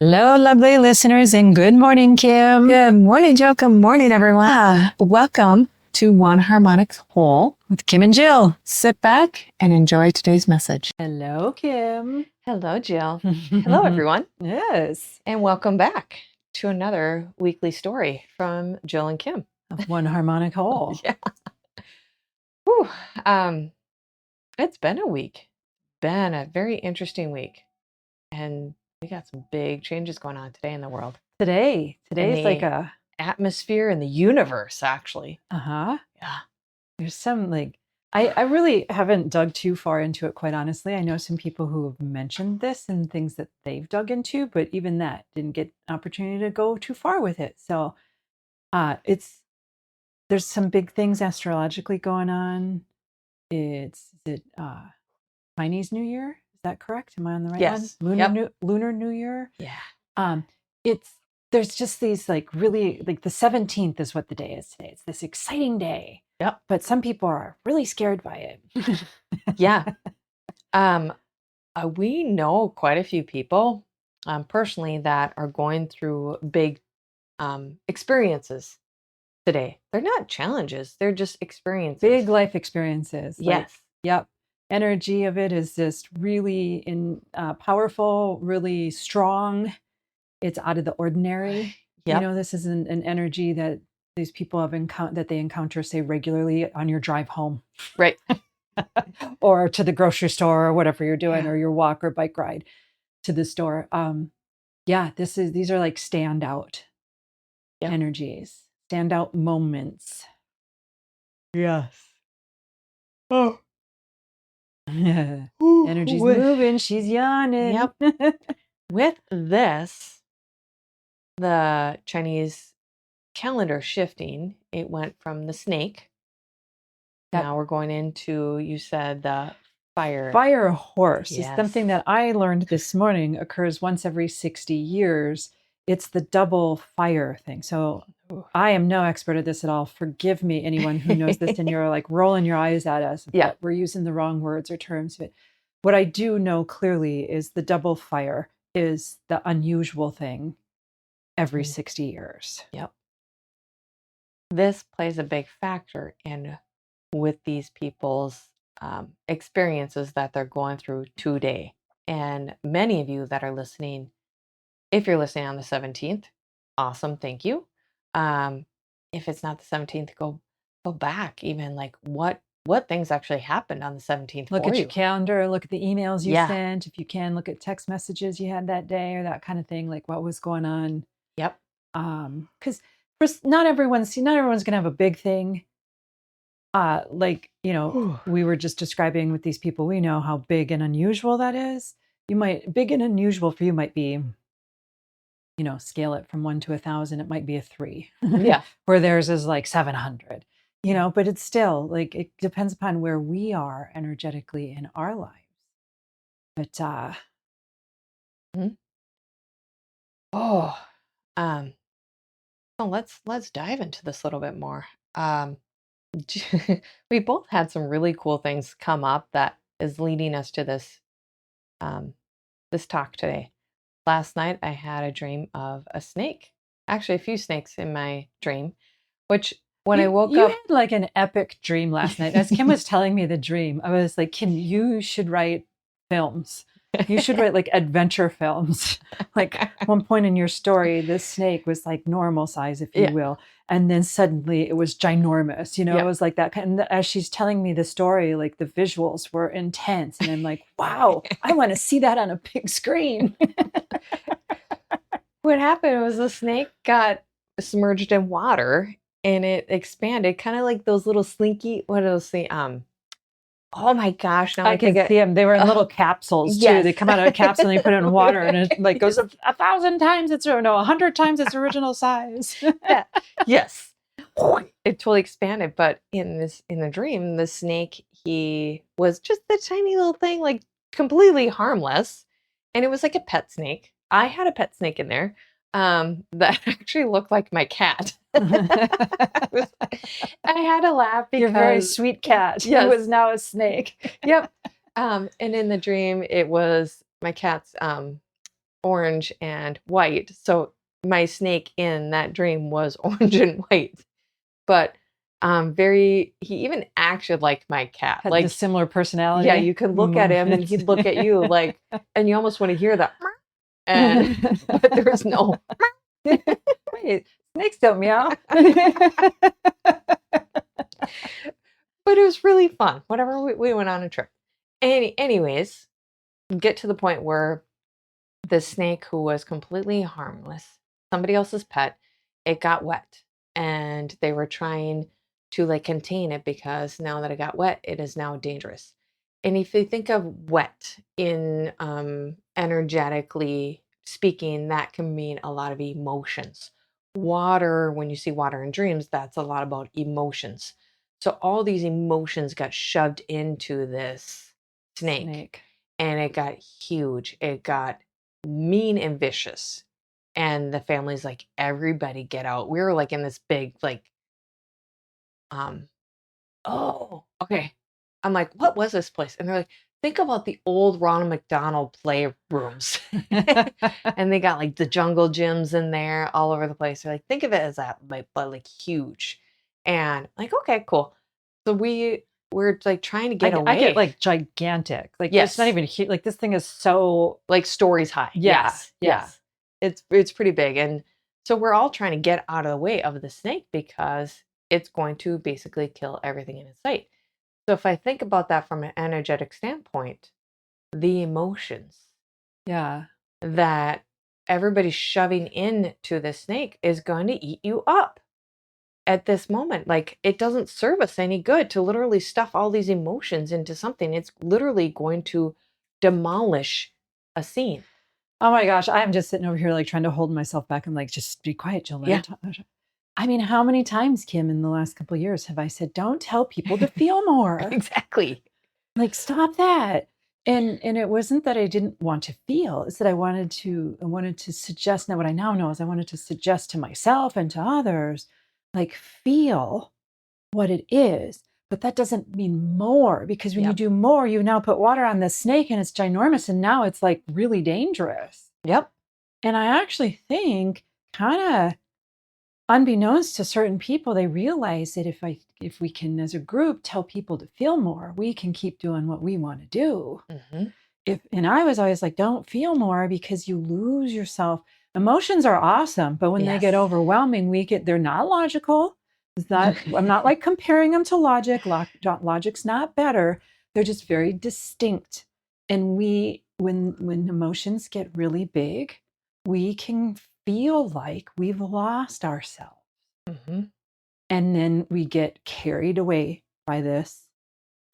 Hello, lovely listeners, and good morning, Kim. Good morning, Joe. Good morning, everyone. Welcome to One Harmonic Whole With Kim and Jill. Sit back and enjoy today's message. Hello, Kim. Hello, Jill. Hello, everyone. Yes. And welcome back to another weekly story from Jill and Kim. Of One Harmonic Whole. Yeah. Whew. It's been a week. Been a very interesting week. And we got some big changes going on today in the world. Today's the like a atmosphere in the universe, actually. Yeah. There's some I really haven't dug too far into it, quite honestly. I know some people who have mentioned this and things that they've dug into, but even that didn't get an opportunity to go too far with it. So there's some big things astrologically going on. Is it Chinese New Year? Is that correct? Am I on the right Yes. one? Lunar New Year? Yeah. There's just these really the 17th is what the day is today. It's this exciting day. Yep. But some people are really scared by it. Yeah. We know quite a few people personally that are going through big experiences today. They're not challenges, they're just experiences. Big life experiences. Yes. Yep. Energy of it is just really powerful, really strong. It's out of the ordinary. Yep. You know, this is an energy that these people have encounter, say, regularly on your drive home. Right. Or to the grocery store or whatever you're doing, Yeah. or your walk or bike ride to the store. These are like standout energies, standout moments. Yes. Oh. Energy's moving, she's yawning. Yep. With this, the Chinese calendar shifting, it went from the snake. Yep. Now we're going into, you said, the fire horse. Yes. Is something that I learned this morning occurs once every 60 years. It's the double fire thing. So I am no expert at this at all. Forgive me, anyone who knows this, and you're like rolling your eyes at us. Yeah. But we're using the wrong words or terms. But what I do know clearly is the double fire is the unusual thing every 60 years. Yep. This plays a big factor in with these people's experiences that they're going through today. And many of you that are listening, if you're listening on the 17th, awesome, thank you. If it's not the 17th, go back, even like what things actually happened on the 17th. Look at your calendar, look at the emails you Yeah. sent. If you can, look at text messages you had that day or that kind of thing, like what was going on. Yep. Because not everyone's going to have a big thing. We were just describing with these people, we know how big and unusual that is. Big and unusual for you might be, scale it from 1 to 1,000, it might be a 3. Yeah. Where theirs is like 700, but it's still like, it depends upon where we are energetically in our lives. But, so let's dive into this a little bit more. We both had some really cool things come up that is leading us to this this talk today. Last night I had a dream of a snake. Actually, a few snakes in my dream, which when I woke up, you had like an epic dream last night. As Kim was telling me the dream, I was like, Kim, you should write films. You should write like adventure films. Like at one point in your story, this snake was like normal size, if you will. And then suddenly it was ginormous, It was like that kind of, as she's telling me the story, like the visuals were intense. And I'm like, wow, I want to see that on a big screen. What happened was the snake got submerged in water and it expanded, kind of like those little slinky, what else they, oh my gosh! Now I can see them. They were in little capsules too. Yes. They come out of a capsule and they put it in water, and it like goes 1,000 times its 100 times its original size. Yeah. Yes, it totally expanded. But in the dream, the snake, he was just a tiny little thing, like completely harmless, and it was like a pet snake. I had a pet snake in there that actually looked like my cat. I had to laugh because your very sweet cat who was now a snake. Yep. And in the dream, it was my cat's orange and white. So my snake in that dream was orange and white. But he even acted like my cat. Had Like, the similar personality. yeah, you can look at him and he'd look at you like, and you almost want to hear that. And but there was no. Wait, snakes don't meow. But it was really fun. Whatever, we went on a trip. Anyways, get to the point where the snake, who was completely harmless, somebody else's pet, it got wet, and they were trying to like contain it because now that it got wet, it is now dangerous. And if you think of wet in energetically speaking, that can mean a lot of emotions. Water, when you see water in dreams, that's a lot about emotions. So all these emotions got shoved into this snake. And it got huge. It got mean and vicious. And the family's like, everybody get out. We were like in this big, like, oh, okay. I'm like, what was this place? And they're like, think about the old Ronald McDonald playrooms. And they got like the jungle gyms in there all over the place. They're like, think of it as that, but like huge. And like, okay, cool. So we're like trying to get away. I get like gigantic. Like, yes. It's not even huge. Like, this thing is so like stories high. Yeah. Yes. It's pretty big. And so we're all trying to get out of the way of the snake because it's going to basically kill everything in its sight. So if I think about that from an energetic standpoint, the emotions that everybody's shoving into the snake is going to eat you up at this moment. Like, it doesn't serve us any good to literally stuff all these emotions into something. It's literally going to demolish a scene. Oh my gosh, I'm just sitting over here like trying to hold myself back and like, just be quiet, Jill. I mean, how many times, Kim, in the last couple of years have I said, don't tell people to feel more? Exactly. Like, stop that. And it wasn't that I didn't want to feel. It's that I wanted to suggest. Now, what I now know is I wanted to suggest to myself and to others, like, feel what it is. But that doesn't mean more, because when you do more, you now put water on the snake and it's ginormous. And now it's like really dangerous. Yep. And I actually think, kind of unbeknownst to certain people, they realize that if we can, as a group, tell people to feel more, we can keep doing what we want to do. Mm-hmm. And I was always like, don't feel more, because you lose yourself. Emotions are awesome, but when they get overwhelming, they're not logical. I'm not like comparing them to logic. Logic's not better. They're just very distinct. And when emotions get really big, we can feel like we've lost ourselves. Mm-hmm. And then we get carried away by this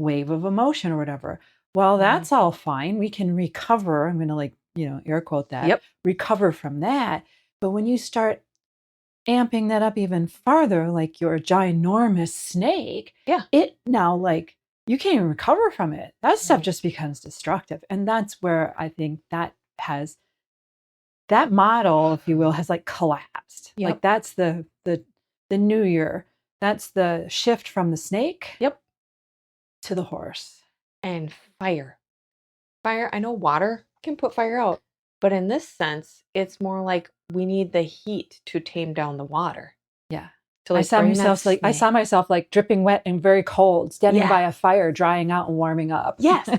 wave of emotion or whatever. Well, that's all fine. We can recover. I'm going to air quote that. Recover from that. But when you start amping that up even farther, like you're a ginormous snake, it now, like, you can't even recover from it. That stuff just becomes destructive. And that's where I think that model, if you will, has like collapsed. Like, that's the New Year. That's the shift from the snake to the horse. And fire. I know water can put fire out, but in this sense, it's more like we need the heat to tame down the water. Yeah. To, like, I saw myself like dripping wet and very cold, standing by a fire, drying out and warming up. Yes.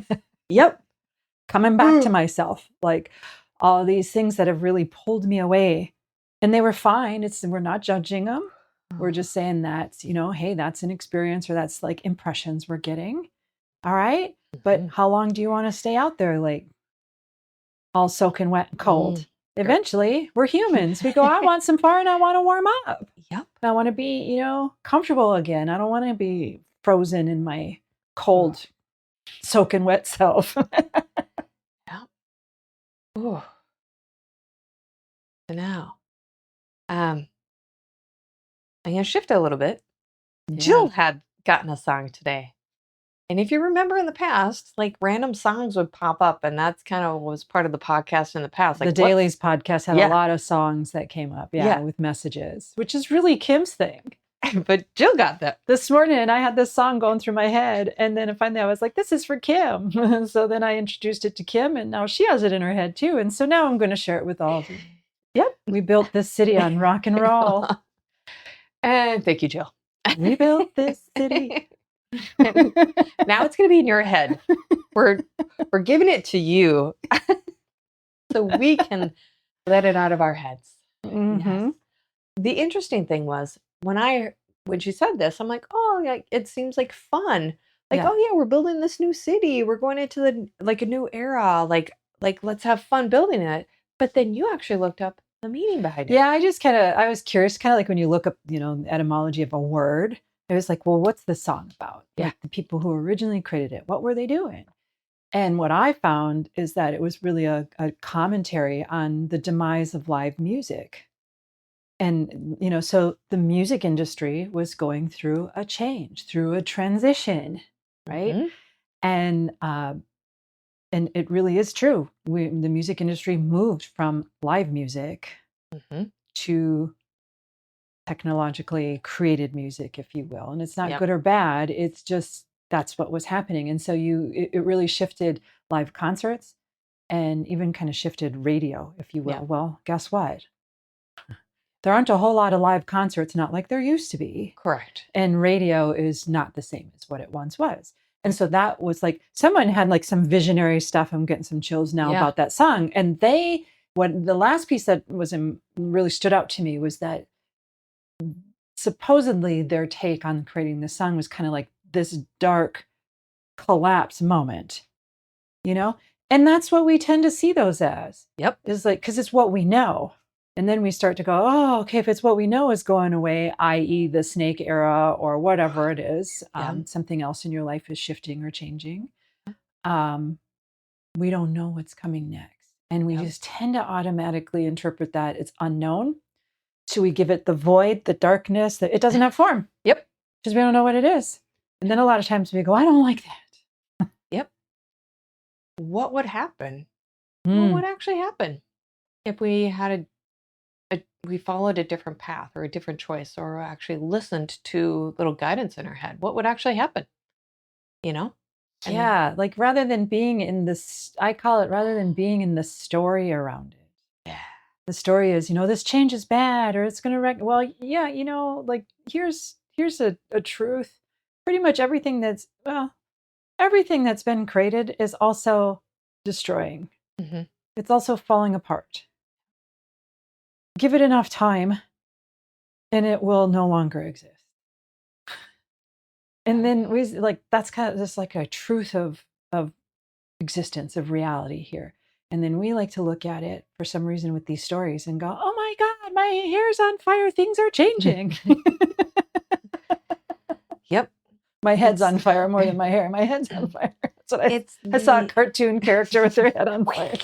Coming back to myself, like, all these things that have really pulled me away, and they were fine. We're not judging them. We're just saying that, hey, that's an experience, or that's like impressions we're getting. All right. But how long do you want to stay out there, like, all soaking wet and cold? Eventually, we're humans. We go, I want some fire and I want to warm up. I want to be, comfortable again. I don't want to be frozen in my cold, soaking wet self. Ooh. So now, I'm going to shift a little bit. Jill had gotten a song today. And if you remember in the past, like, random songs would pop up, and that's kind of was part of the podcast in the past. Like, the Dailies podcast had a lot of songs that came up, with messages, which is really Kim's thing. But Jill got that. This morning I had this song going through my head, and then finally I was like, this is for Kim. So then I introduced it to Kim, and now she has it in her head too. And so now I'm going to share it with all of you. Yep. We built this city on rock and roll. And thank you, Jill. We built this city. Now it's going to be in your head. We're giving it to you so we can let it out of our heads. Mm-hmm. Yes. The interesting thing was when she said this, I'm like, oh, like it seems like fun. Like, oh yeah, we're building this new city. We're going into a new era. Like let's have fun building it. But then you actually looked up the meaning behind it. Yeah, I was curious, kind of like when you look up, the etymology of a word. I was like, well, what's the song about? Yeah. Like the people who originally created it, what were they doing? And what I found is that it was really a commentary on the demise of live music. And, so the music industry was going through a change, through a transition, right? Mm-hmm. And it really is true. The music industry moved from live music to technologically created music, if you will. And it's not good or bad. It's just that's what was happening. And so it really shifted live concerts and even kind of shifted radio, if you will. Yeah. Well, guess what? There aren't a whole lot of live concerts, not like there used to be. Correct. And radio is not the same as what it once was. And so that was like, someone had like some visionary stuff. I'm getting some chills now about that song. And what the last piece that really stood out to me was that supposedly their take on creating this song was kind of like this dark collapse moment, And that's what we tend to see those as. Yep. Is like, because it's what we know. And then we start to go, oh, okay, if it's what we know is going away, i.e. the snake era or whatever it is, something else in your life is shifting or changing. We don't know what's coming next. And we just tend to automatically interpret that it's unknown. So we give it the void, the darkness, that it doesn't have form. Yep. Because we don't know what it is. And then a lot of times we go, I don't like that. Yep. What would happen? What would actually happen if we had we followed a different path or a different choice or actually listened to little guidance in our head? What would actually happen? Yeah, like rather than being in this, I call it rather than being in the story around it. Yeah. The story is, this change is bad or it's going to well, yeah, like here's a truth. Pretty much everything that's been created is also destroying. Mm-hmm. It's also falling apart. Give it enough time and it will no longer exist. And then that's kind of just like a truth of existence, of reality here. And then we like to look at it for some reason with these stories and go, oh my God, my hair's on fire. Things are changing. Yep. My head's on fire more than my hair. My head's on fire. That's what I saw a cartoon character with their head on fire.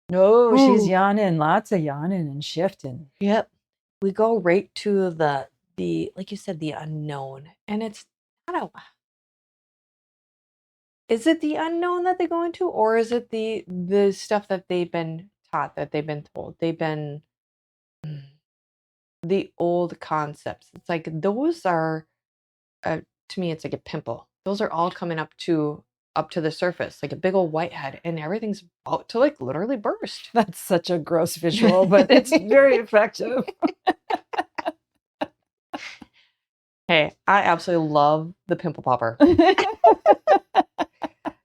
No, she's yawning, lots of yawning and shifting. Yep. We go right to the like you said, the unknown. And it's not is it the unknown that they go into, or is it the stuff that they've been taught, that they've been told? They've been the old concepts. It's like those are to me, it's like a pimple. Those are all coming up to the surface, like a big old whitehead, and everything's about to like literally burst. That's such a gross visual, but it's very effective. Hey, I absolutely love the Pimple Popper.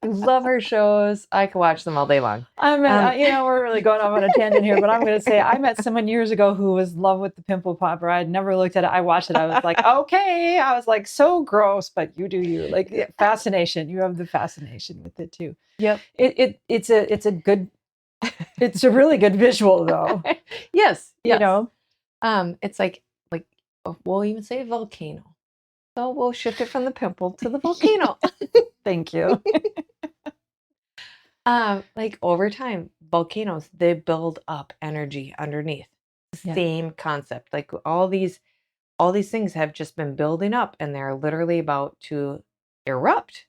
I love her shows. I can watch them all day long. We're really going off on a tangent here, but I'm going to say I met someone years ago who was in love with the Pimple Popper. I'd never looked at it. I watched it. I was like, okay. I was like, so gross, but you do you. Like fascination. You have the fascination with it too. Yep. It's a really good visual though. Yes. It's like we'll even say volcano. So we'll shift it from the pimple to the volcano. Thank you. Like over time, volcanoes, they build up energy underneath. Same concept. Like all these things have just been building up and they're literally about to erupt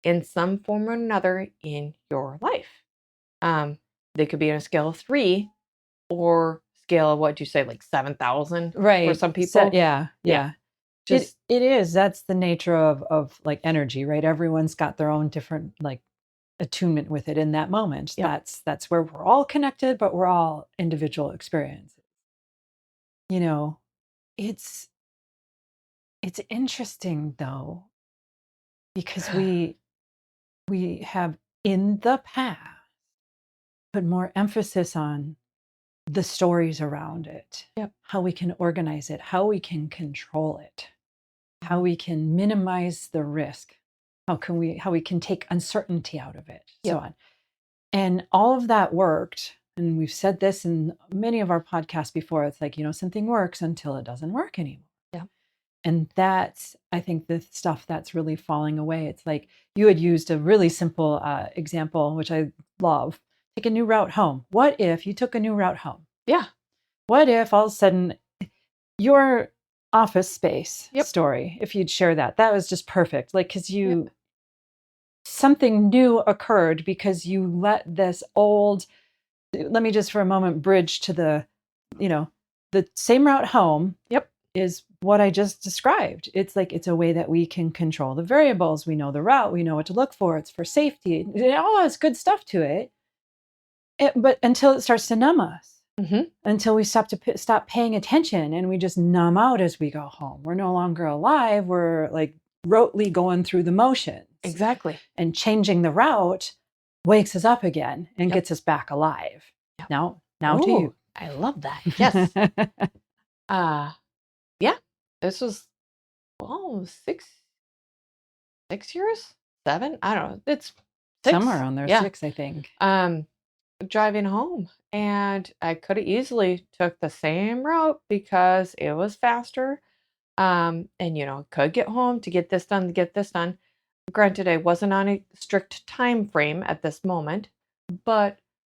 in some form or another in your life. They could be on a scale of 3 or scale of what you say, like 7,000 for Right. some people. Yeah. Yeah. It is. That's the nature of like energy, right? Everyone's got their own different like attunement with it in that moment. Yep. That's where we're all connected, but we're all individual experiences. You know, it's interesting though, because we have in the past put more emphasis on the stories around it, Yep. how we can organize it, how we can control it, how we can minimize the risk, how we can take uncertainty out of it, so Yep. on. And all of that worked. And we've said this in many of our podcasts before. It's like, something works until it doesn't work anymore. Yeah. And that's, I think, the stuff that's really falling away. It's like you had used a really simple example, which I love. Take a new route home. What if you took a new route home? Yeah. What if all of a sudden your office space Yep. story, if you'd share that was just perfect. Like, because Yep. something new occurred because you let this old, let me just for a moment bridge to the same route home. Yep. Is what I just described. It's like, it's a way that we can control the variables. We know the route, we know what to look for. It's for safety. It all has good stuff to it. But until it starts to numb us, until we stop paying attention and we just numb out as we go home. We're no longer alive. We're like rotely going through the motions. Exactly. And changing the route wakes us up again and gets us back alive. Yep. Now Ooh, to you. I love that. Yes. Yeah. This was 6 years? 7? I don't know. It's 6. Somewhere around there, Yeah. 6, I think. Driving home, and I could have easily took the same route because it was faster. And could get home to get this done. Granted, I wasn't on a strict time frame at this moment, but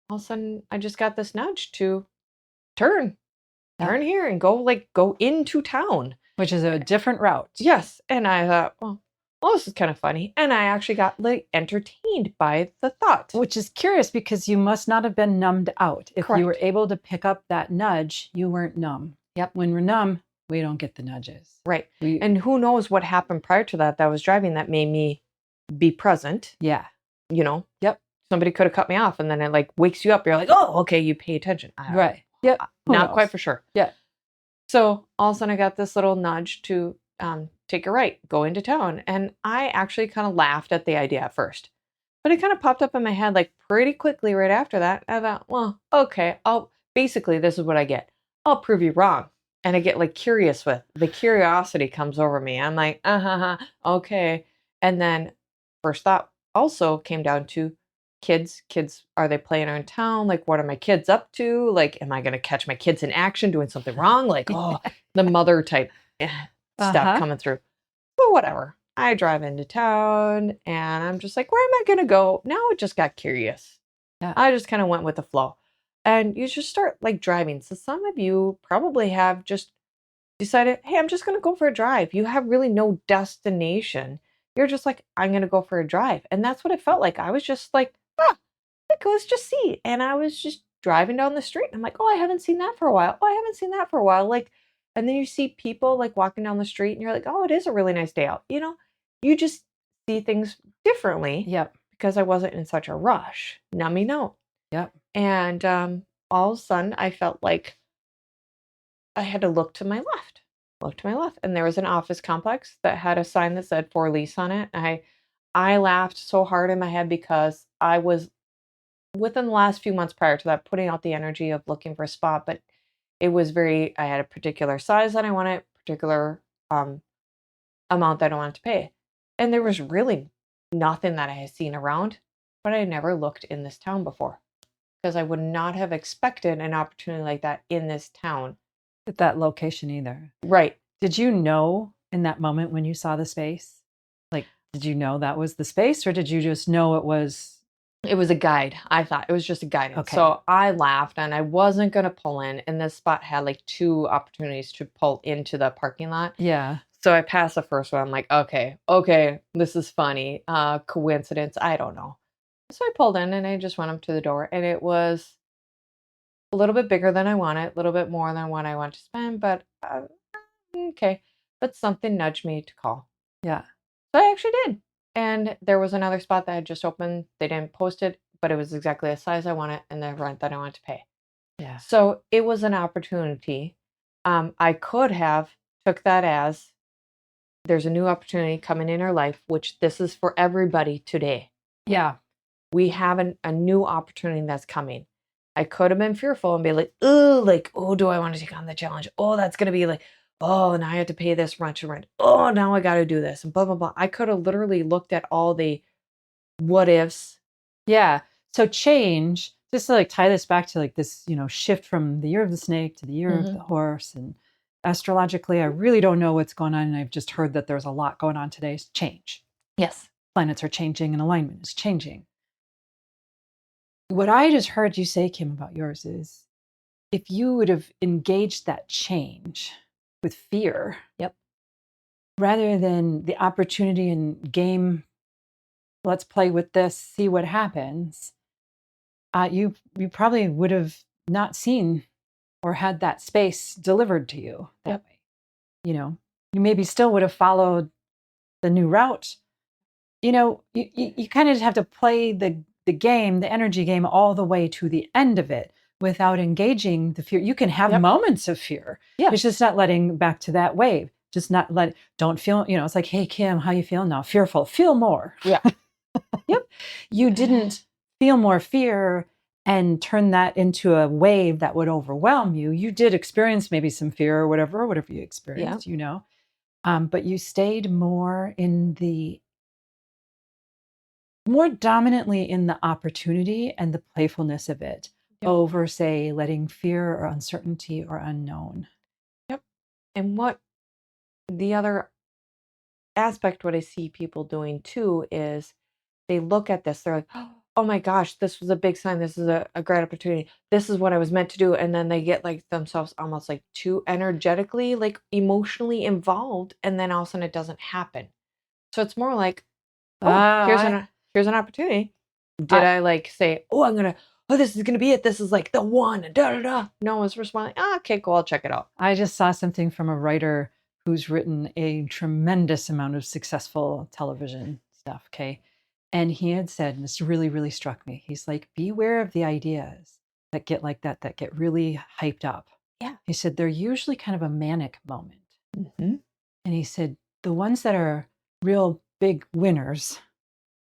all of a sudden I just got this nudge to turn here and go into town, which is a different route. Yes. And I thought, well, this is kind of funny. And I actually got entertained by the thought. Which is curious because you must not have been numbed out. If Correct. you were able to pick up that nudge, you weren't numb. Yep. When we're numb, we don't get the nudges. Right. And who knows what happened prior to that I was driving that made me be present. Yeah. Yep. Somebody could have cut me off, and then it like wakes you up. You're like, oh, okay, you pay attention. Right. Yep. Not quite for sure. Yeah. So all of a sudden I got this little nudge to take a right, go into town. And I actually kind of laughed at the idea at first. But it kind of popped up in my head like pretty quickly right after that. I thought, well, okay, basically this is what I get. I'll prove you wrong. And I get like curious with the curiosity comes over me. I'm like, okay. And then first thought also came down to kids, are they playing around town? Like, what are my kids up to? Like, am I going to catch my kids in action doing something wrong? Like, the mother type stuff coming through. But whatever. I drive into town and I'm just like, where am I going to go? Now I just got curious. Yeah. I just kind of went with the flow. And you just start like driving. So some of you probably have just decided, hey, I'm just going to go for a drive. You have really no destination. You're just like, I'm going to go for a drive. And that's what it felt like. I was just like, let's just see. And I was just driving down the street. And I'm like, oh, I haven't seen that for a while. Oh, I haven't seen that for a while. Like, and then you see people like walking down the street and you're like, oh, it is a really nice day out. You just see things differently. Yep. Because I wasn't in such a rush. Nummy no. Yep. And all of a sudden I felt like I had to look to my left. And there was an office complex that had a sign that said for lease on it. I laughed so hard in my head because I was within the last few months prior to that putting out the energy of looking for a spot, but it was I had a particular size that I wanted, particular amount that I wanted to pay. And there was really nothing that I had seen around, but I had never looked in this town before because I would not have expected an opportunity like that in this town. At that location either. Right. Did you know in that moment when you saw the space? Like, did you know that was the space or did you just know it was? It was a guide. I thought it was just a guide. Okay. So I laughed and I wasn't going to pull in. And this spot had like 2 opportunities to pull into the parking lot. Yeah. So I passed the first one. I'm like, okay, this is funny. Coincidence. I don't know. So I pulled in and I just went up to the door and it was a little bit bigger than I wanted, a little bit more than what I want to spend, but okay. But something nudged me to call. Yeah. So I actually did. And there was another spot that had just opened. They didn't post it, but it was exactly the size I wanted and the rent that I wanted to pay. Yeah. So it was an opportunity. I could have took that as there's a new opportunity coming in our life, which this is for everybody today. Yeah. We have a new opportunity that's coming. I could have been fearful and be like, oh, do I want to take on the challenge? Oh, that's going to be like, oh, now I have to pay this rent. Oh, now I got to do this and blah, blah, blah. I could have literally looked at all the what ifs. Yeah. So change, just to like tie this back to like this, shift from the year of the snake to the year of the horse. And astrologically, I really don't know what's going on. And I've just heard that there's a lot going on today. Change. Yes. Planets are changing and alignment is changing. What I just heard you say, Kim, about yours is if you would have engaged that change with fear, Yep. rather than the opportunity and game, let's play with this, see what happens, you probably would have not seen or had that space delivered to you that way. You maybe still would have followed the new route. You kind of have to play the game, the energy game, all the way to the end of it without engaging the fear. You can have moments of fear. Yeah. It's just not letting back to that wave. Just not don't feel, it's like, hey, Kim, how you feeling now? Fearful. Feel more. Yeah. Yep. You didn't feel more fear and turn that into a wave that would overwhelm you. You did experience maybe some fear or whatever you experienced, but you stayed more more dominantly in the opportunity and the playfulness of it over, say, letting fear or uncertainty or unknown. Yep. And what the other aspect, what I see people doing too, is they look at this, they're like, oh my gosh, this was a big sign. This is a great opportunity. This is what I was meant to do. And then they get like themselves almost like too energetically, like emotionally involved. And then all of a sudden it doesn't happen. So it's more like, here's an opportunity. Did I like say, this is going to be it. This is like the one, da, da, da. No one's responding. Okay, cool. I'll check it out. I just saw something from a writer who's written a tremendous amount of successful television stuff. Okay. And he had said, and this really, really struck me. He's like, beware of the ideas that get like that get really hyped up. Yeah. He said, they're usually kind of a manic moment. Mm-hmm. And he said, the ones that are real big winners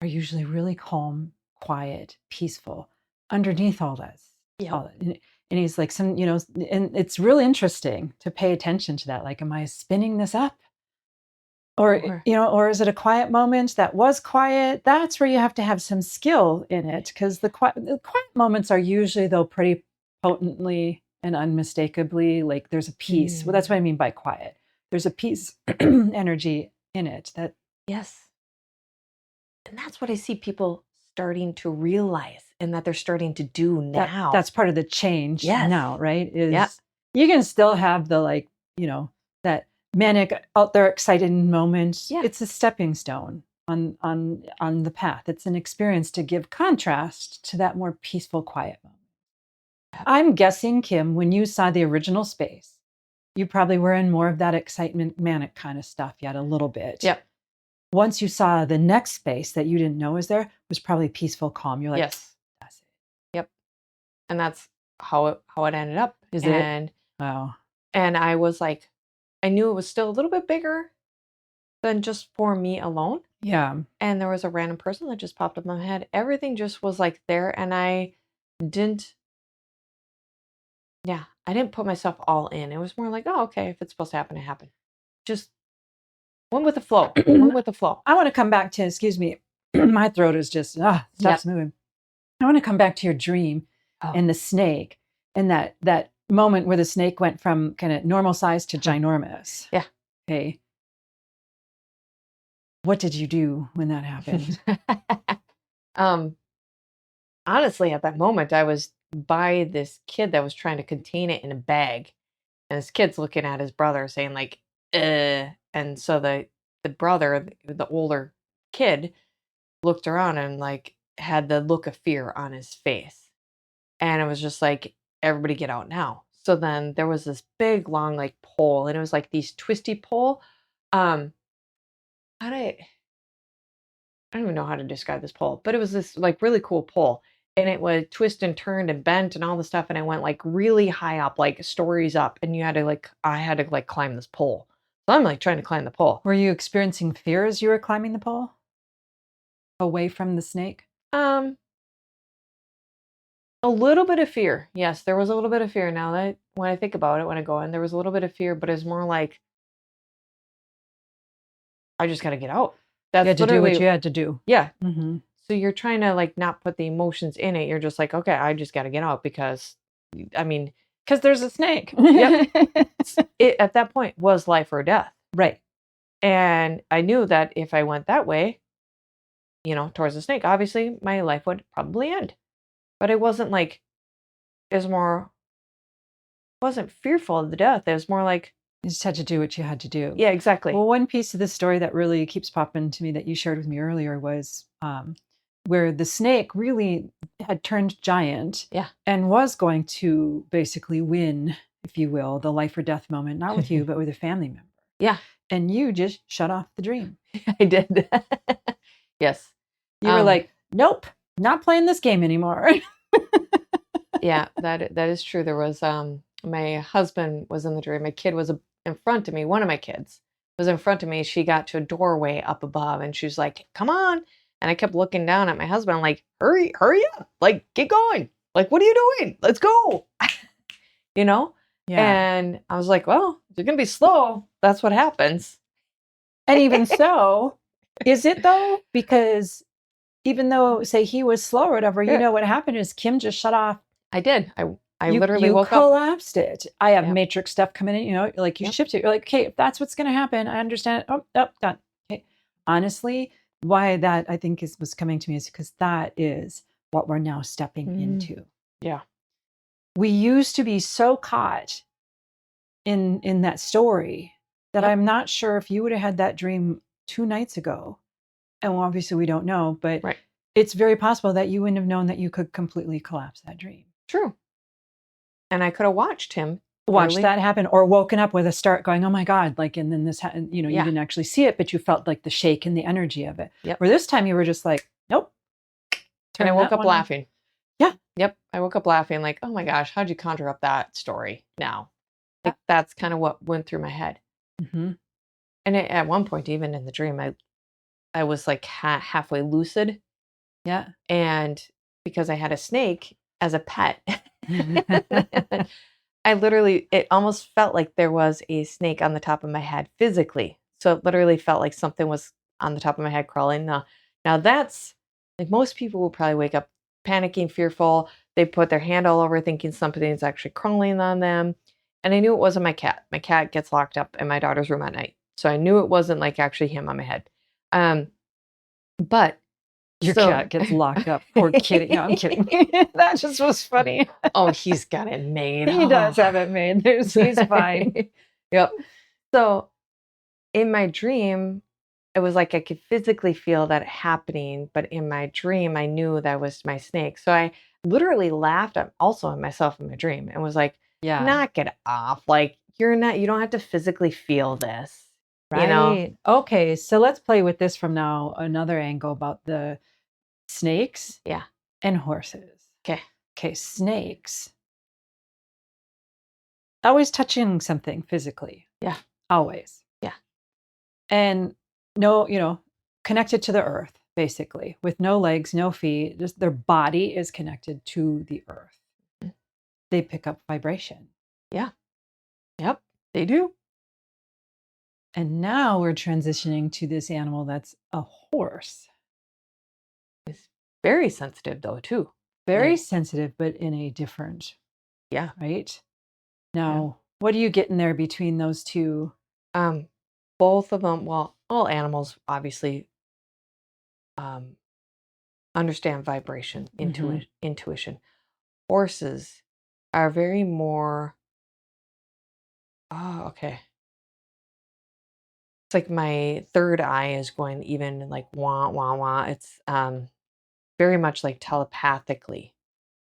are usually really calm, quiet, peaceful underneath all this. Yeah. And he's like, and it's really interesting to pay attention to that. Like, am I spinning this up? Or is it a quiet moment that was quiet? That's where you have to have some skill in it, because the quiet moments are usually, though, pretty potently and unmistakably like there's a peace. Well, that's what I mean by quiet. There's a peace energy in it that. Yes. And that's what I see people starting to realize and that they're starting to do now. That's part of the change now, right? You can still have the that manic out there excited moment. Yeah. It's a stepping stone on the path. It's an experience to give contrast to that more peaceful, quiet moment. I'm guessing, Kim, when you saw the original space, you probably were in more of that excitement, manic kind of stuff yet a little bit. Yep. Once you saw the next space that you didn't know was there, was probably peaceful, calm. You're like, yes, that's it. Yep. And that's how it ended up. Is it? Wow. And I was like, I knew it was still a little bit bigger than just for me alone. Yeah. And there was a random person that just popped up in my head. Everything just was like there. And I didn't put myself all in. It was more like, oh, okay, if it's supposed to happen, it happened. Just went with the flow. I want to come back to, excuse me, my throat is just, stops moving. I want to come back to your dream and the snake and that moment where the snake went from kind of normal size to ginormous. Yeah. Okay. What did you do when that happened? Honestly, at that moment, I was by this kid that was trying to contain it in a bag. And this kid's looking at his brother saying like, and so the brother, the older kid, looked around and like had the look of fear on his face. And it was just like everybody get out now. So then there was this big, long, like pole, and it was like these twisty pole. How do I don't even know how to describe this pole, but it was this like really cool pole. And it would twist and turned and bent and all the stuff. And I went like really high up, like stories up. And I had to like climb this pole. So I'm like trying to climb the pole. Were you experiencing fear as you were climbing the pole? Away from the snake? A little bit of fear. Yes, there was a little bit of fear. Now that when I think about it, when I go in, there was a little bit of fear, but it's more like I just got to get out. You had to do what you had to do. Yeah. Mm-hmm. So you're trying to like not put the emotions in it. You're just like, okay, I just got to get out because, I mean, because there's a snake. Yep. It at that point was life or death. Right. And I knew that if I went that way, towards the snake, obviously my life would probably end. But it wasn't like, wasn't fearful of the death. It was more like, you just had to do what you had to do. Yeah, exactly. Well, one piece of the story that really keeps popping to me that you shared with me earlier was where the snake really had turned giant, Yeah, and was going to basically win, if you will, the life or death moment, not with you, but with a family member. Yeah. And you just shut off the dream. I did. Yes. You were like, nope, not playing this game anymore. Yeah, that is true. There was my husband was in the dream. My kid was in front of me. One of my kids was in front of me. She got to a doorway up above, and she's like, "Come on!" And I kept looking down at my husband. I'm like, "Hurry up! Like, get going! Like, what are you doing? Let's go!" Yeah. And I was like, "Well, you're gonna be slow. That's what happens." And even so, is it though? Because even though, say, he was slow or whatever, what happened is Kim just shut off. I did. I literally woke up. Collapsed it. I have matrix stuff coming in, like you shift it. You're like, okay, if that's what's going to happen, I understand it. Oh, done. Okay. Honestly, why that I think was coming to me is because that is what we're now stepping into. Yeah. We used to be so caught in that story that I'm not sure if you would have had that dream 2 nights ago. And obviously we don't know, but it's very possible that you wouldn't have known that you could completely collapse that dream. True. And I could have watched him. Watched that happen, or woken up with a start going, oh my God, like, and then this happened, you didn't actually see it, but you felt like the shake and the energy of it. Yep. Where this time you were just like, nope. And I woke up laughing. On. Yeah. Yep. I woke up laughing like, oh my gosh, how'd you conjure up that story now? Like, that's kind of what went through my head. Mm-hmm. And at one point, even in the dream, I was like halfway lucid. Yeah. And because I had a snake as a pet, it almost felt like there was a snake on the top of my head physically. So it literally felt like something was on the top of my head crawling. Now that's like most people will probably wake up panicking, fearful. They put their hand all over thinking something is actually crawling on them. And I knew it wasn't my cat. My cat gets locked up in my daughter's room at night. So I knew it wasn't like actually him on my head. But your cat gets locked up. Poor kitty. No, I'm kidding. That just was funny. Oh, he's got it made. He does have it made. He's fine. Yep. So in my dream, it was like I could physically feel that happening. But in my dream, I knew that was my snake. So I literally laughed also at myself in my dream and was like, knock it off. Like, you don't have to physically feel this. Right. Okay. So let's play with this from now. Another angle about the snakes. Yeah. And horses. Okay. Snakes. Always touching something physically. Yeah. Always. Yeah. And no, connected to the earth, basically, with no legs, no feet. Just their body is connected to the earth. Mm-hmm. They pick up vibration. Yeah. Yep. They do. And now we're transitioning to this animal that's a horse. It's very sensitive, though, too. Very sensitive, but in a different. Yeah. Right? Now, what do you get in there between those two? Both of them, well, all animals obviously understand vibration, intuition. Horses are very more, okay. It's like my third eye is going even like wah, wah, wah. It's very much like telepathically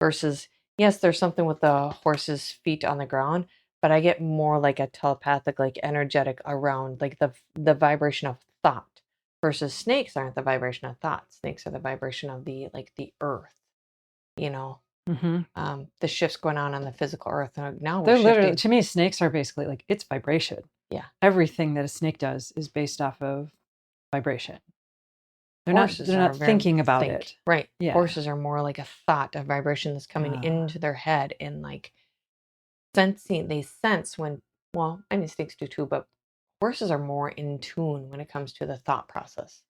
versus yes, there's something with the horse's feet on the ground, but I get more like a telepathic, like energetic around like the vibration of thought versus snakes aren't the vibration of thought. Snakes are the vibration of the earth, you know. Mm-hmm. The shifts going on the physical earth. And now we're They're literally, shifting. to me, snakes are basically like it's vibration. Yeah. Everything that a snake does is based off of vibration. They're Horses are not very thinking about it. Right. Yeah. Horses are more like a thought, a vibration that's coming into their head and like sensing. They sense when, well, I mean, snakes do too, but horses are more in tune when it comes to the thought process.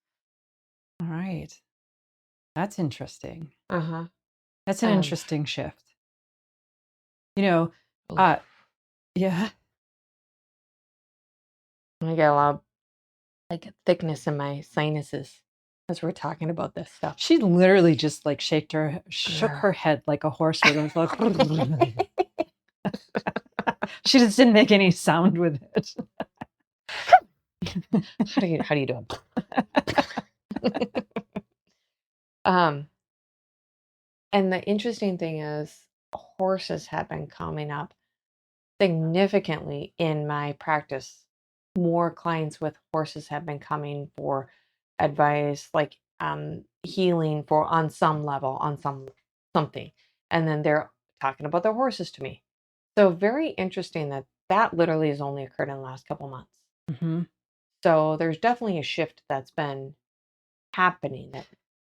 All right. That's interesting. Uh-huh. That's an interesting shift. You know, yeah. I get a lot of like thickness in my sinuses as we're talking about this stuff. She literally just like shook her head like a horse would. It was like she just didn't make any sound with it. How do you do it? And the interesting thing is horses have been coming up significantly in my practice. More clients with horses have been coming for advice, like healing for on some level, on something. And then they're talking about their horses to me. So very interesting that literally has only occurred in the last couple months. Mm-hmm. So there's definitely a shift that's been happening.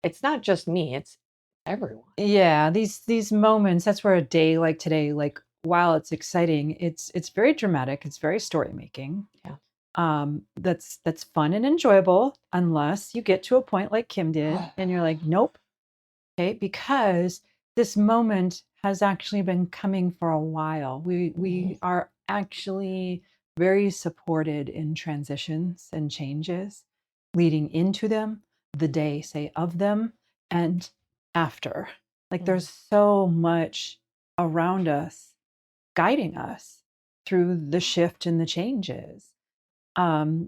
It's not just me, it's everyone. Yeah, these moments, that's where a day like today, like while it's exciting, it's very dramatic, it's very story making. Yeah. That's fun and enjoyable unless you get to a point like Kim did and you're like, nope. Okay, because this moment has actually been coming for a while. We are actually very supported in transitions and changes leading into them, the day, say, of them, and after. Like there's so much around us guiding us through the shift and the changes.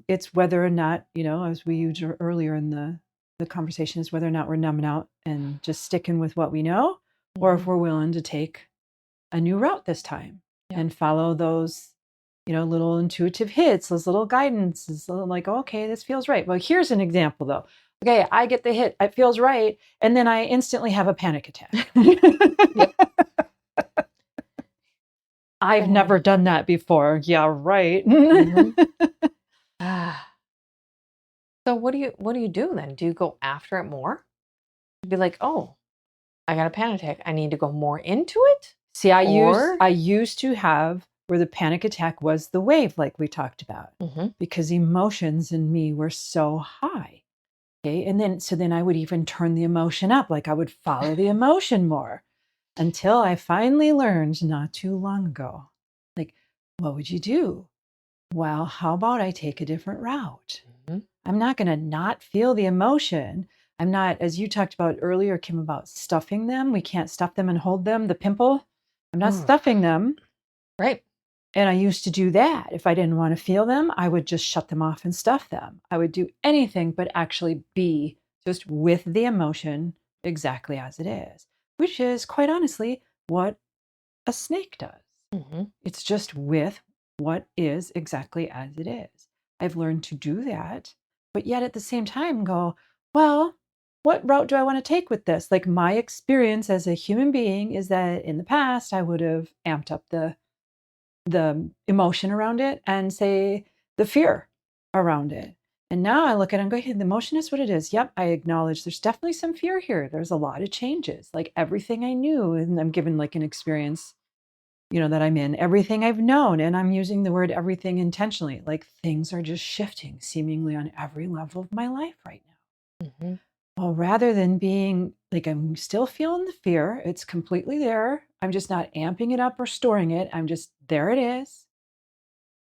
It's whether or not, as we used earlier in the conversation, is whether or not we're numbing out and just sticking with what we know, or if we're willing to take a new route this time and follow those, little intuitive hits, those little guidances, like, okay, this feels right. Well, here's an example though. Okay, I get the hit, it feels right, and then I instantly have a panic attack. I've never done that before. Yeah, right. So what do you do then? Do you go after it more? Be like, oh, I got a panic attack. I need to go more into it. See, I used to have where the panic attack was the wave, like we talked about, because emotions in me were so high. Okay, and then I would even turn the emotion up, like I would follow the emotion more, until I finally learned not too long ago, like, what would you do? Well, how about I take a different route? I'm not going to not feel the emotion. I'm not, as you talked about earlier, Kim, about stuffing them. We can't stuff them and hold them, the pimple. I'm not stuffing them. Right. And I used to do that. If I didn't want to feel them, I would just shut them off and stuff them. I would do anything but actually be just with the emotion exactly as it is, which is quite honestly what a snake does. It's just with what is exactly as it is. I've learned to do that, but yet at the same time go, well, what route do I want to take with this? Like my experience as a human being is that in the past, I would have amped up the emotion around it and say the fear around it. And now I look at it and go, hey, the emotion is what it is. Yep, I acknowledge there's definitely some fear here. There's a lot of changes, like everything I knew. And I'm given like an experience, that I'm in, everything I've known. And I'm using the word everything intentionally. Like things are just shifting seemingly on every level of my life right now. Well, rather than being like, I'm still feeling the fear, it's completely there. I'm just not amping it up or storing it. I'm just, there it is.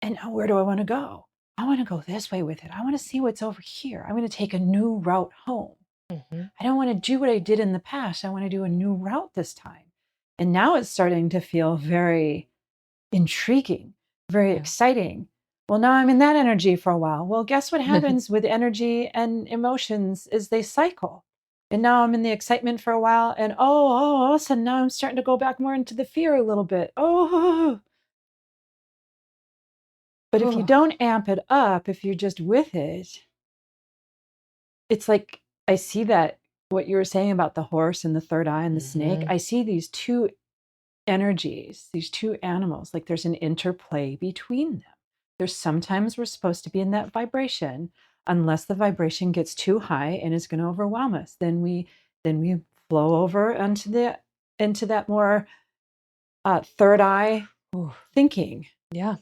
And now where do I want to go? I want to go this way with it. I want to see what's over here. I'm going to take a new route home. I don't want to do what I did in the past. I want to do a new route this time. And now it's starting to feel very intriguing, very exciting. Well, now I'm in that energy for a while. Well, guess what happens with energy and emotions is they cycle. And now I'm in the excitement for a while, and all of a sudden now I'm starting to go back more into the fear a little bit. Oh, but if you Oh. don't amp it up, if you're just with it, it's like I see that what you were saying about the horse and the third eye and the snake. Mhm. I see these two energies, these two animals, like there's an interplay between them. There's sometimes we're supposed to be in that vibration, unless the vibration gets too high and is going to overwhelm us. Then we flow over into that more third eye thinking. Yeah.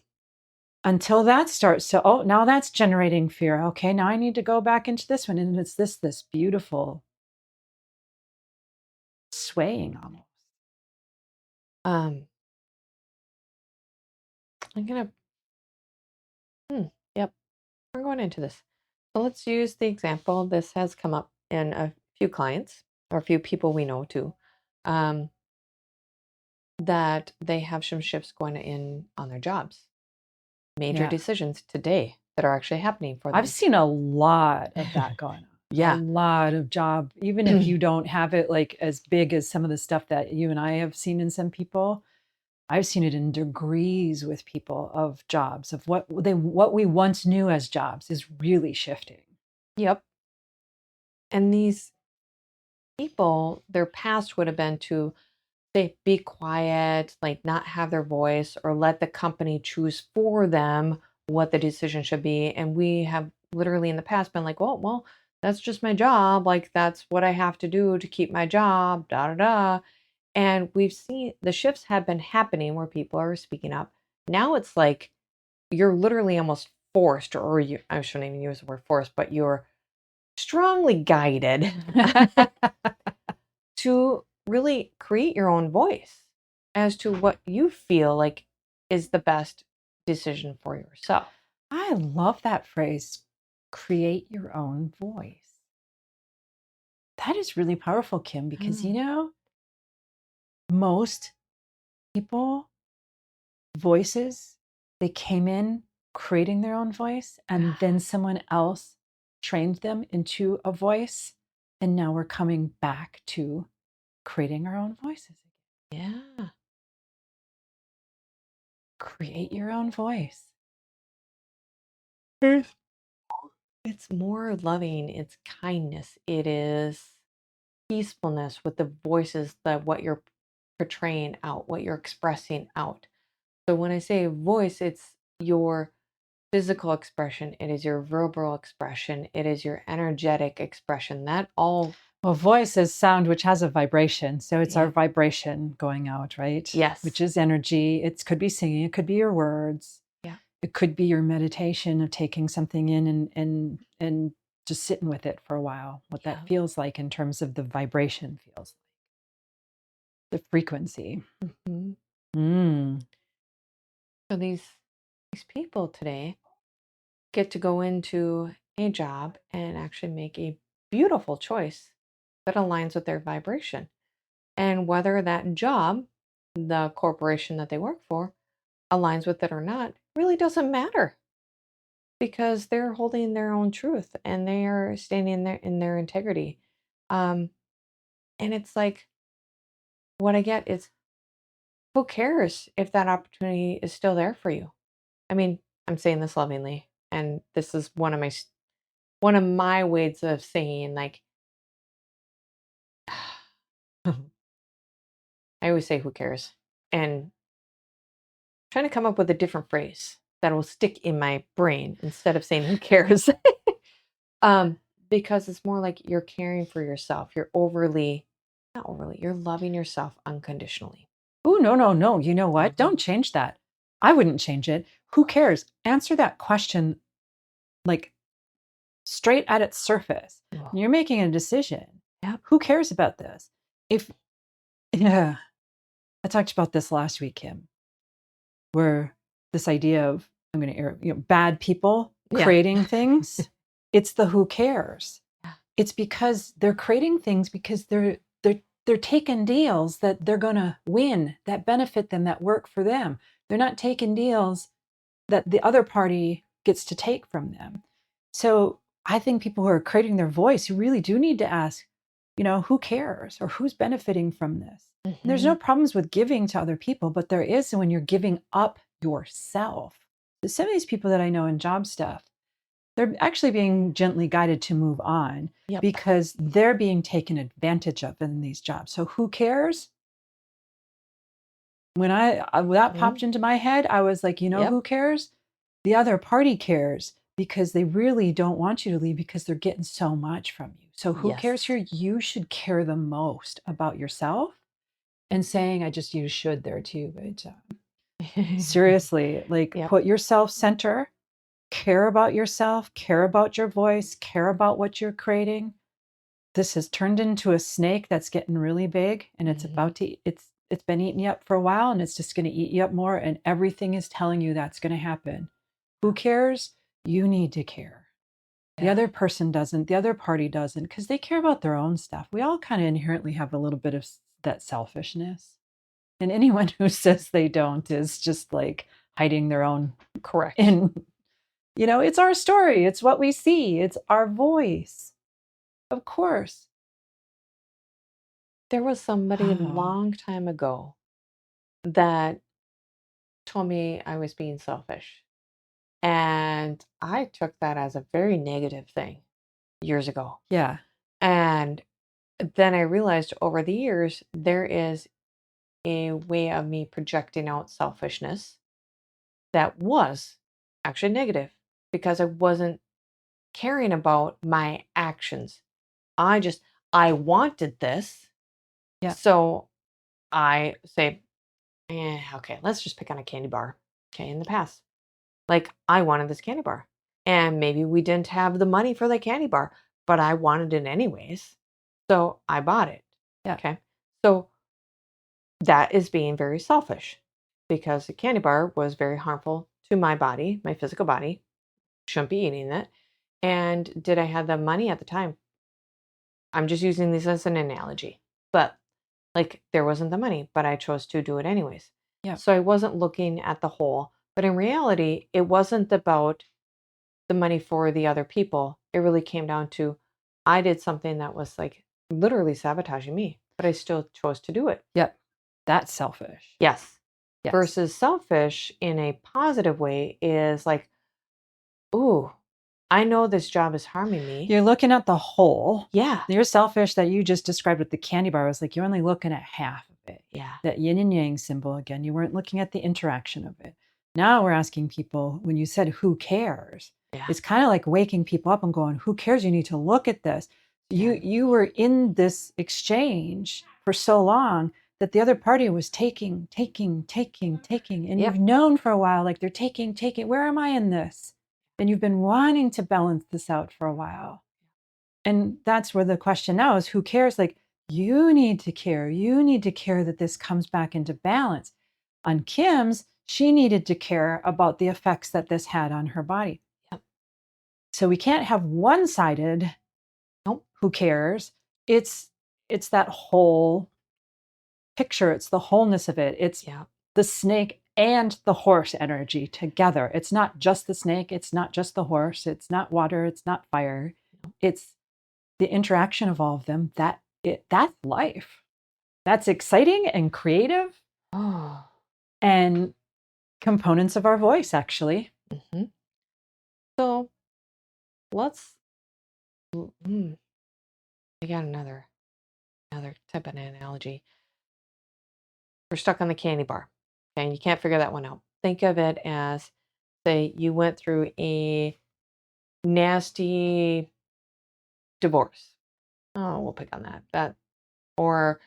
Until that starts to, oh, now that's generating fear. Okay, now I need to go back into this one. And it's this beautiful swaying almost. Um, I'm gonna. Yep, we're going into this. So let's use the example. This has come up in a few clients or a few people we know too, um, that they have some shifts going in on their jobs. Major Yeah. decisions today that are actually happening for them. I've seen a lot of that going on. Yeah. A lot of job, even if you don't have it like as big as some of the stuff that you and I have seen in some people. I've seen it in degrees with people of jobs, of what we once knew as jobs is really shifting. Yep. And these people, their past would have been to say, be quiet, like not have their voice, or let the company choose for them what the decision should be. And we have literally in the past been like, well, that's just my job. Like that's what I have to do to keep my job, da da da. And we've seen the shifts have been happening where people are speaking up. Now it's like you're literally almost forced, or you, I shouldn't even use the word forced, but you're strongly guided to really create your own voice as to what you feel like is the best decision for yourself. I love that phrase, create your own voice. That is really powerful, Kim, because most people voices, they came in creating their own voice, and then someone else trained them into a voice, and now we're coming back to creating our own voices. Yeah. Create your own voice. It's more loving, it's kindness, it is peacefulness with the voices, that what you're portraying out, what you're expressing out. So when I say voice, it's your physical expression, it is your verbal expression, it is your energetic expression. That all. Well, voice is sound which has a vibration. So it's our Yeah. vibration going out, right? Yes. Which is energy. It could be singing, it could be your words. Yeah. It could be your meditation of taking something in and just sitting with it for a while, what that feels like in terms of the vibration feels like. The frequency. So these people today get to go into a job and actually make a beautiful choice that aligns with their vibration. And whether that job, the corporation that they work for, aligns with it or not, really doesn't matter, because they're holding their own truth and they are standing there in their integrity. And it's like, what I get is, who cares if that opportunity is still there for you? I mean, I'm saying this lovingly, and this is one of my ways of saying, like, I always say, who cares? And trying to come up with a different phrase that will stick in my brain instead of saying, who cares? Because it's more like you're caring for yourself. You're not overly, you're loving yourself unconditionally. Oh, no. You know what? Don't change that. I wouldn't change it. Who cares? Answer that question like straight at its surface. You're making a decision. Yep. Who cares about this? I talked about this last week, Kim, where this idea of I'm going to air, bad people creating things. It's the who cares. It's because they're creating things because they're taking deals that they're going to win, that benefit them, that work for them. They're not taking deals that the other party gets to take from them. So I think people who are creating their voice really do need to ask, who cares or who's benefiting from this? And there's Mm-hmm. no problems with giving to other people, but there is when you're giving up yourself. So some of these people that I know in job stuff, they're actually being gently guided to move on Yep. because they're being taken advantage of in these jobs. So who cares? When that Mm-hmm. popped into my head, I was like, Yep. who cares? The other party cares because they really don't want you to leave because they're getting so much from you. So who cares Yes. here? You should care the most about yourself. And saying, I just use should there too, but seriously, like Yep. put yourself center, care about yourself, care about your voice, care about what you're creating. This has turned into a snake that's getting really big and it's Mm-hmm. about to it's been eating you up for a while and it's just going to eat you up more and everything is telling you that's going to happen. Who cares? You need to care. The Yeah. other person doesn't, the other party doesn't because they care about their own stuff. We all kind of inherently have a little bit of that selfishness. And anyone who says they don't is just like hiding their own Correct. in it's our story, it's what we see, it's our voice. Of course. There was somebody a Oh, long time ago that told me I was being selfish. And I took that as a very negative thing years ago. yeah. And then I realized over the years, there is a way of me projecting out selfishness that was actually negative because I wasn't caring about my actions. I wanted this. Yeah. So I say, okay, let's just pick on a candy bar. Okay, in the past. Like, I wanted this candy bar. And maybe we didn't have the money for the candy bar, but I wanted it anyways. So I bought it. Yeah. Okay. So that is being very selfish because the candy bar was very harmful to my body, my physical body. Shouldn't be eating it. And did I have the money at the time? I'm just using this as an analogy. But like there wasn't the money, but I chose to do it anyways. Yeah. So I wasn't looking at the whole. But in reality, it wasn't about the money for the other people. It really came down to I did something that was like literally sabotaging me, but I still chose to do it. Yep. That's selfish. Yes. Yes. Versus selfish in a positive way is like, ooh, I know this job is harming me. You're looking at the whole. Yeah. You're selfish that you just described with the candy bar was like you're only looking at half of it. Yeah. That yin and yang symbol again. You weren't looking at the interaction of it. Now we're asking people when you said who cares, Yeah. it's kind of like waking people up and going, who cares? You need to look at this. You were in this exchange for so long that the other party was taking, and Yep. you've known for a while like they're taking. Where am I in this? And you've been wanting to balance this out for a while. And that's where the question now is who cares? Like, you need to care. You need to care that this comes back into balance. On Kim's, she needed to care about the effects that this had on her body. Yep. So we can't have one-sided, Nope. who cares? It's that whole picture. It's the wholeness of it. It's the snake and the horse energy together. It's not just the snake. It's not just the horse. It's not water. It's not fire. It's the interaction of all of them. That's life. That's exciting and creative Oh. and components of our voice, actually. Mm-hmm. So let's. I got another type of analogy. We're stuck on the candy bar. Okay, you can't figure that one out. Think of it as, say, you went through a nasty divorce. Oh, we'll pick on that. Or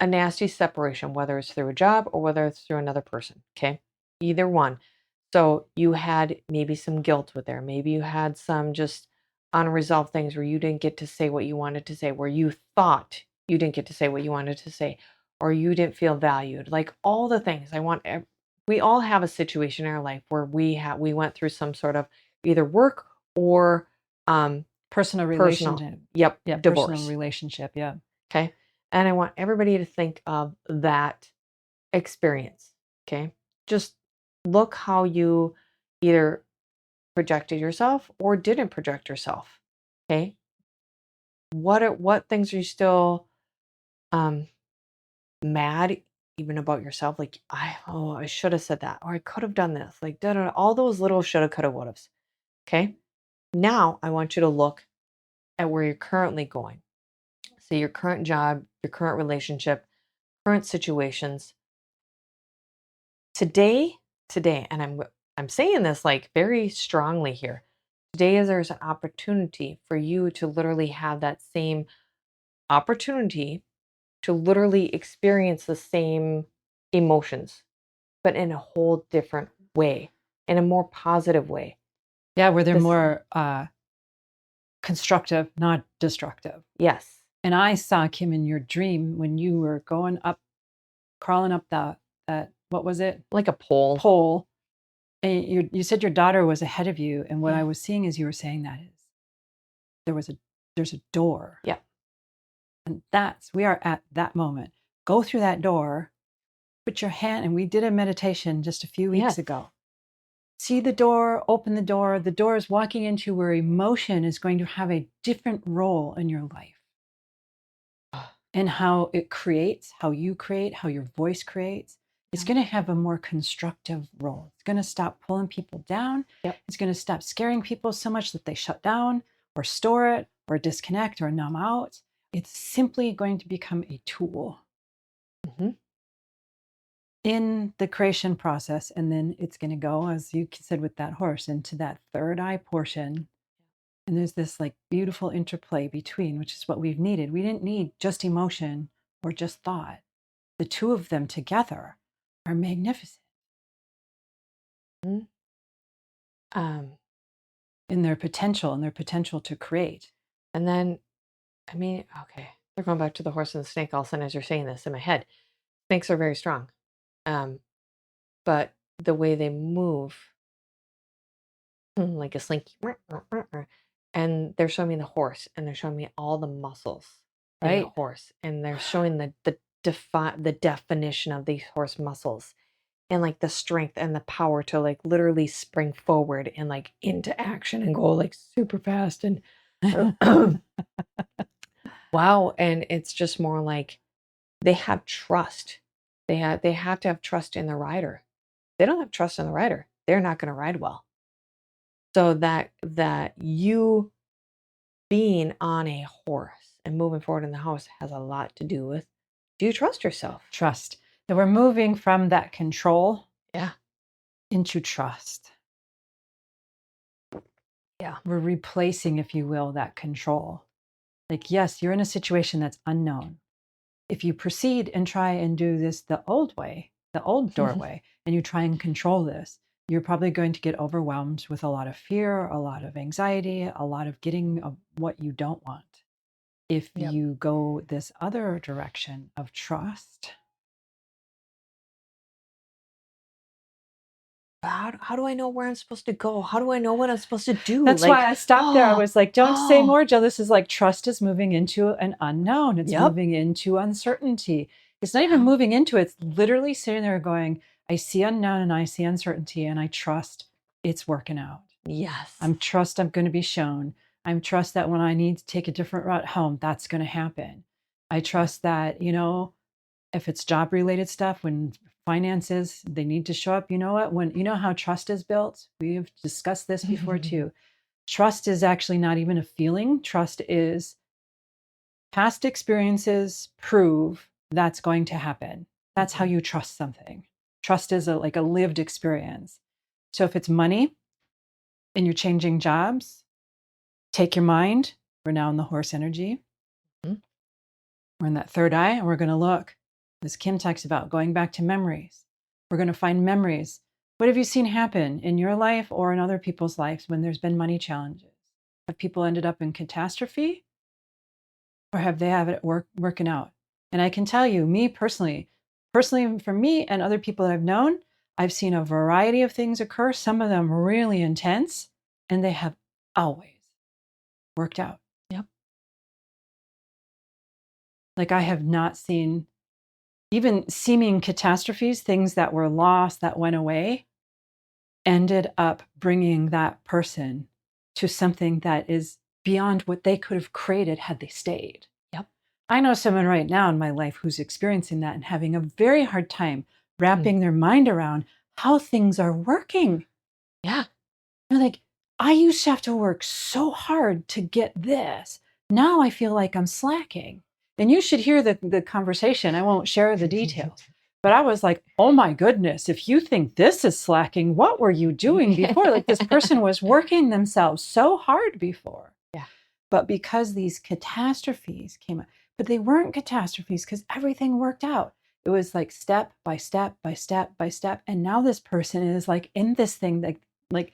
a nasty separation, whether it's through a job or whether it's through another person. Okay, either one. So you had maybe some guilt with there. Maybe you had some just unresolved things where you didn't get to say what you wanted to say, where you thought you didn't get to say what you wanted to say, or you didn't feel valued. Like all the things we all have a situation in our life where we went through some sort of either work or Personal relationship. Yep. Yeah, Divorce. personal relationship. Yeah. Okay. And I want everybody to think of that experience. Okay. Just look how you either projected yourself or didn't project yourself. Okay. what things are you still mad even about yourself? Like, I should have said that, or I could have done this. Like, all those little shoulda, coulda, would haves. Okay. Now I want you to look at where you're currently going. So your current job, your current relationship, current situations. Today, and I'm saying this like very strongly here. Today is there's an opportunity for you to literally have that same opportunity to literally experience the same emotions, but in a whole different way, in a more positive way. Yeah, where they're This, more constructive, not destructive. yes. And I saw Kim in your dream when you were going up, crawling up that what was it? Like a pole. Pole. And you said your daughter was ahead of you. And what Yeah. I was seeing as you were saying that is there's a door. Yeah. And we are at that moment. Go through that door, put your hand, and we did a meditation just a few weeks ago. See the door, open the door. The door is walking into where emotion is going to have a different role in your life. And how it creates, how you create, how your voice creates. It's going to have a more constructive role. It's going to stop pulling people down. Yep. It's going to stop scaring people so much that they shut down or store it or disconnect or numb out. It's simply going to become a tool in the creation process. And then it's going to go, as you said with that horse, into that third eye portion. And there's this like beautiful interplay between, which is what we've needed. We didn't need just emotion or just thought. The two of them together are magnificent. In their potential to create. And then, I mean, okay, they're going back to the horse and the snake all of a sudden as you're saying this in my head. Snakes are very strong. But the way they move, like a slinky, and they're showing me the horse, and they're showing me all the muscles in the horse, and they're showing the definition of these horse muscles, and like the strength and the power to like literally spring forward and like into action and go like super fast and wow. And it's just more like they have trust. They have to have trust in the rider. They don't have trust in the rider, they're not going to ride well. So that you being on a horse and moving forward in the house has a lot to do with, do you trust yourself? Trust. That we're moving from that control into trust. Yeah. We're replacing, if you will, that control. Like, yes, you're in a situation that's unknown. If you proceed and try and do this the old way, the old doorway, and you try and control this, you're probably going to get overwhelmed with a lot of fear, a lot of anxiety, a lot of getting of what you don't want. If you go this other direction of trust, how do I know where I'm supposed to go? How do I know what I'm supposed to do? That's why I stopped there. I was like, don't say more, Jill. This is like trust is moving into an unknown. It's moving into uncertainty. It's not even moving into it. It's literally sitting there going, I see unknown and I see uncertainty and I trust it's working out. Yes. I'm going to be shown. I'm trust that when I need to take a different route home, that's going to happen. I trust that, if it's job related stuff, when finances, they need to show up. You know what? When you know how trust is built, we've discussed this before too. Trust is actually not even a feeling. Trust is past experiences prove that's going to happen. That's how you trust something. Trust is like a lived experience. So if it's money and you're changing jobs, take your mind. We're now in the horse energy. We're in that third eye, and we're going to look, as Kim talks about, going back to memories. We're going to find memories. What have you seen happen in your life or in other people's lives when there's been money challenges? Have people ended up in catastrophe? Or have they have it working out? And I can tell you, me personally for me and other people that I've known, I've seen a variety of things occur, some of them really intense, and they have always worked out. Yep. Like I have not seen even seeming catastrophes, things that were lost, that went away, ended up bringing that person to something that is beyond what they could have created had they stayed. Yep. I know someone right now in my life who's experiencing that and having a very hard time wrapping their mind around how things are working. Yeah. They're like, I used to have to work so hard to get this. Now I feel like I'm slacking. And you should hear the conversation. I won't share the details. But I was like, oh my goodness, if you think this is slacking, what were you doing before? Like this person was working themselves so hard before. Yeah. But because these catastrophes came up, but they weren't catastrophes because everything worked out. It was like step by step by step by step. And now this person is like in this thing like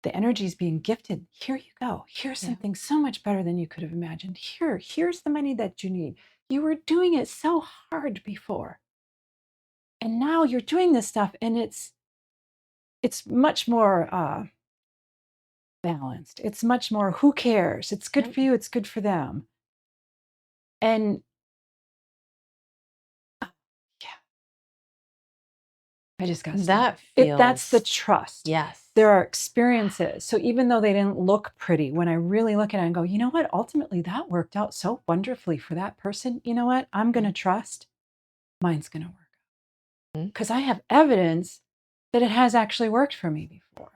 the energy is being gifted. Here you go. Here's something so much better than you could have imagined. Here's the money that you need. You were doing it so hard before. And now you're doing this stuff and it's much more balanced. It's much more, who cares? It's good for you. It's good for them. And I just got that that's the trust. Yes. There are experiences. So even though they didn't look pretty, when I really look at it and go, you know what? Ultimately, that worked out so wonderfully for that person. You know what? I'm going to trust mine's going to work out. Because I have evidence that it has actually worked for me before.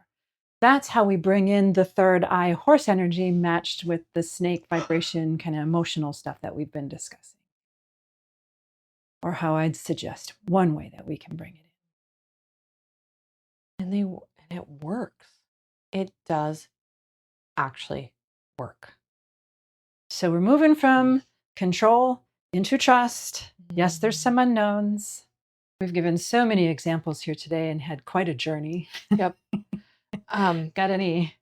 That's how we bring in the third eye horse energy matched with the snake vibration kind of emotional stuff that we've been discussing. Or how I'd suggest one way that we can bring it in. And it works. It does actually work. So we're moving from control into trust. Yes, there's some unknowns. We've given so many examples here today and had quite a journey. Yep. Got any?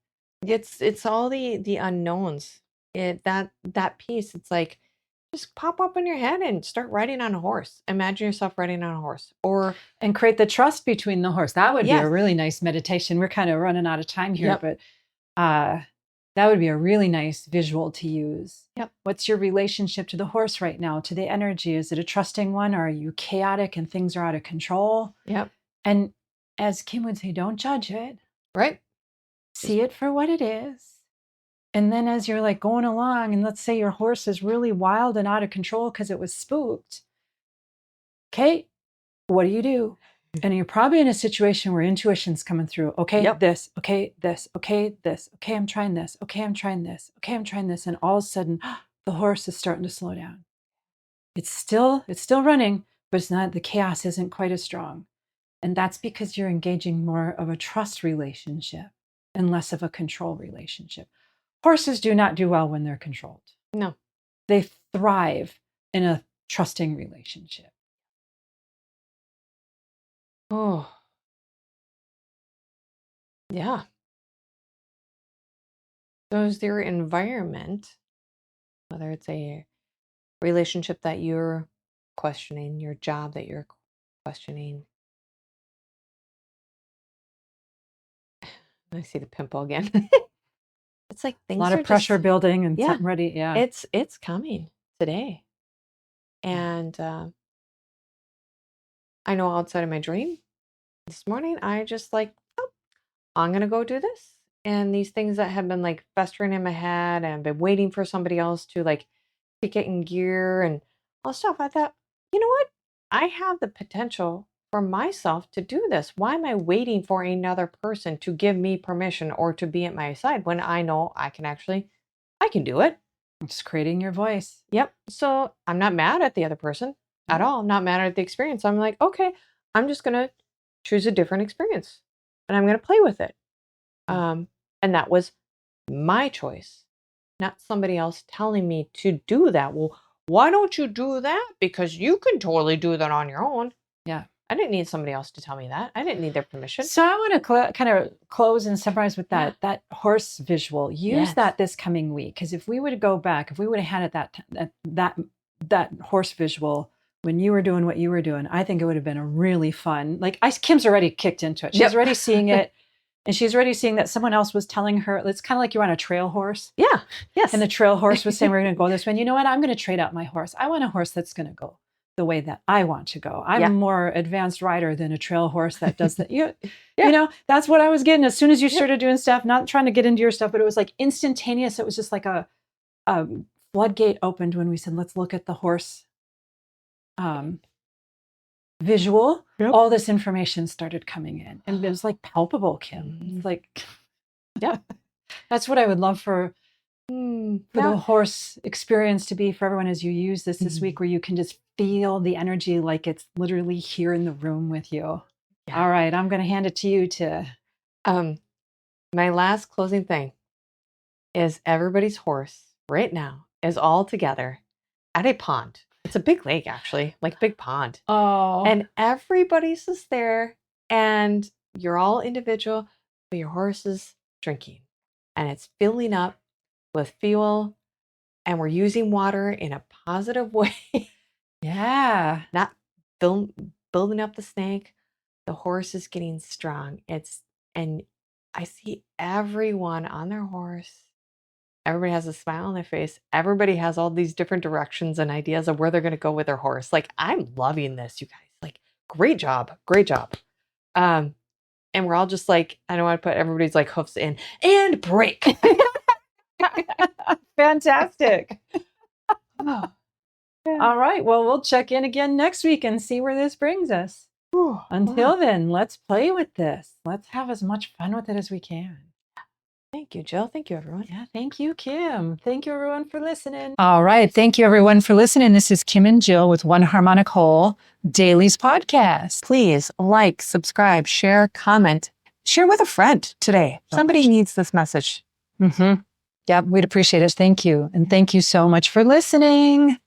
It's all the unknowns. That piece, it's like just pop up in your head and start riding on a horse. Imagine yourself riding on a horse, and create the trust between the horse. That would be a really nice meditation. We're kind of running out of time here, but that would be a really nice visual to use. Yep. What's your relationship to the horse right now, to the energy? Is it a trusting one, or are you chaotic and things are out of control? Yep. And as Kim would say, don't judge it. Right. See it for what it is. And then as you're like going along, and let's say your horse is really wild and out of control because it was spooked. Okay, what do? And you're probably in a situation where intuition's coming through. Okay, this, okay, this, okay, this, okay, I'm trying this, okay, I'm trying this, okay, I'm trying this. And all of a sudden, the horse is starting to slow down. It's still running, but it's not, the chaos isn't quite as strong. And that's because you're engaging more of a trust relationship and less of a control relationship. Horses do not do well when they're controlled. No. They thrive in a trusting relationship. Oh. Yeah. So is your environment, whether it's a relationship that you're questioning, your job that you're questioning. I see the pimple again. It's like things a lot of pressure building and something ready. Yeah. It's coming today. And I know outside of my dream this morning, I just like, oh, I'm going to go do this. And these things that have been like festering in my head and I've been waiting for somebody else to like kick it in gear and all stuff. I thought, you know what? I have the potential for myself to do this. Why am I waiting for another person to give me permission or to be at my side when I know I can do it? Just creating your voice. Yep. So I'm not mad at the other person at all. I'm not mad at the experience. I'm like, okay, I'm just going to choose a different experience and I'm going to play with it. And that was my choice, not somebody else telling me to do that. Well, why don't you do that? Because you can totally do that on your own. Yeah. I didn't need somebody else to tell me that. I didn't need their permission. So I want to kind of close and summarize with that horse visual. Use that this coming week, because if we would go back, if we would have had it that horse visual when you were doing what you were doing, I think it would have been a really fun. Like Kim's already kicked into it. She's already seeing it. And she's already seeing that someone else was telling her, it's kind of like you're on a trail horse. Yeah. Yes. And the trail horse was saying, we're going to go this way. And you know what? I'm going to trade out my horse. I want a horse that's going to go the way that I want to go. I'm Yeah. a more advanced rider than a trail horse that does that. You Yeah. know, that's what I was getting as soon as you started doing stuff, not trying to get into your stuff, but it was like instantaneous. It was just like a floodgate opened when we said, let's look at the horse visual. Yep. All this information started coming in, and it was like palpable, Kim. It's like, yeah, that's what I would love for the horse experience to be for everyone as you use this week, where you can just feel the energy like it's literally here in the room with you. Yeah. All right, I'm going to hand it to you to. My last closing thing is everybody's horse right now is all together at a pond. It's a big lake, actually, like big pond. Oh. And everybody's just there, and you're all individual, but your horse is drinking, and it's filling up with fuel, and we're using water in a positive way. Yeah. Not building up the snake. The horse is getting strong. And I see everyone on their horse. Everybody has a smile on their face. Everybody has all these different directions and ideas of where they're going to go with their horse. Like, I'm loving this, you guys. Like, great job. Great job. And we're all just like, I don't want to put everybody's like hoofs in and break. Fantastic. Oh. Yeah. All right. Well, we'll check in again next week and see where this brings us. Until then, let's play with this. Let's have as much fun with it as we can. Thank you, Jill. Thank you, everyone. Yeah, thank you, Kim. Thank you, everyone, for listening. All right. Thank you, everyone, for listening. This is Kim and Jill with One Harmonic Whole Dailies Podcast. Please like, subscribe, share, comment. Share with a friend today. Somebody needs this message. Yeah, we'd appreciate it. Thank you. And thank you so much for listening.